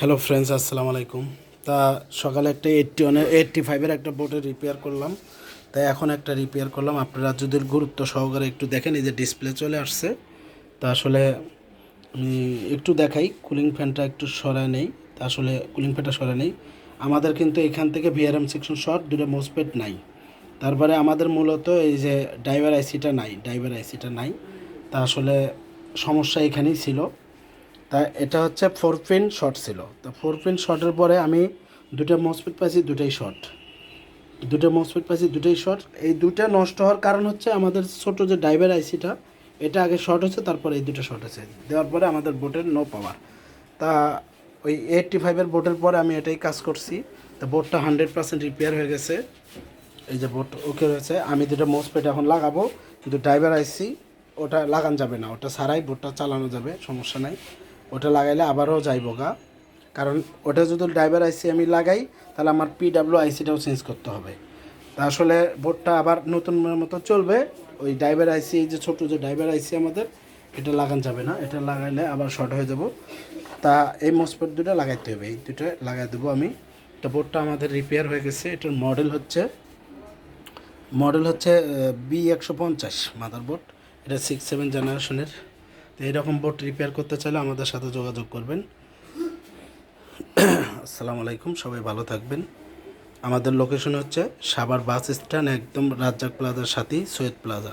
Hello friends, আসসালামু আলাইকুম। তা সকালে একটা 85-এর একটা বোর্ডে রিপেয়ার করলাম। তাই এখন একটা রিপেয়ার করলাম। আপনারা যদি গুরুত্ব সহকারে একটু দেখেন, এই যে ডিসপ্লে চলে আসছে। তা আসলে আমি একটু দেখাই, কুলিং ফ্যানটা একটু সরায় নেই। তা আসলে কুলিং ফ্যানটা সরায় নেই। আমাদের কিন্তু এখান থেকে ভিআরএম সেকশন শর্ট, দুটো মোসপেট নাই। তারপরে আমাদের মূলত এই যে ড্রাইভার আইসিটা নাই। তা আসলে সমস্যা এখানেই ছিল। তা এটা হচ্ছে 4 পিন শর্ট ছিল। তো 4 পিন শর্টের পরে আমি দুটো মসফেট পাইছি, দুটোই শর্ট। এই দুটো নষ্ট হওয়ার কারণ হচ্ছে আমাদের ছোট যে ড্রাইভার আইসিটা, এটা আগে শর্ট হচ্ছে, তারপরে এই দুটো শর্ট হচ্ছে, দেওয়ার পরে আমাদের বোটের নো পাওয়ার। তা ওই 85-এর বোটের পরে আমি এটাই কাজ করছি। তা বোটটা 100% রিপেয়ার হয়ে গেছে। এই যে বোট ওকে রয়েছে। আমি দুটো মোসপেট এখন লাগাবো, কিন্তু ড্রাইভার আইসি ওটা লাগানো যাবে না, ওটা ছাড়াই বোটটা চালানো যাবে, সমস্যা নাই। ওটা লাগাইলে আবারও যাইব গা, কারণ ওটা যদি ড্রাইভার আইসি আমি লাগাই, তাহলে আমার পিডাব্লিউ আইসিটাও চেঞ্জ করতে হবে। তা আসলে বোটটা আবার নতুন মতো চলবে। ওই ড্রাইভার আইসি, এই যে ছোটো যে ড্রাইভার আইসি আমাদের, এটা লাগানো যাবে না, এটা লাগাইলে আবার শর্ট হয়ে যাব। তা এই মসপেট দুটো লাগাইতে হবে, এই দুটো লাগাই দেবো আমি। তো বোটটা আমাদের রিপেয়ার হয়ে গেছে। এটার মডেল হচ্ছে B150 মাদারবোর্ড। এটা 6-7 জেনারেশনের। তো এইরকম বোর্ড রিপেয়ার করতে চাইলে আমাদের সাথে যোগাযোগ করবেন। আসসালামু আলাইকুম, সবাই ভালো থাকবেন। আমাদের লোকেশন হচ্ছে সাভার বাস স্ট্যান্ড, একদম রাজ্জাক প্লাজার সাথেই সৈয়দ প্লাজা।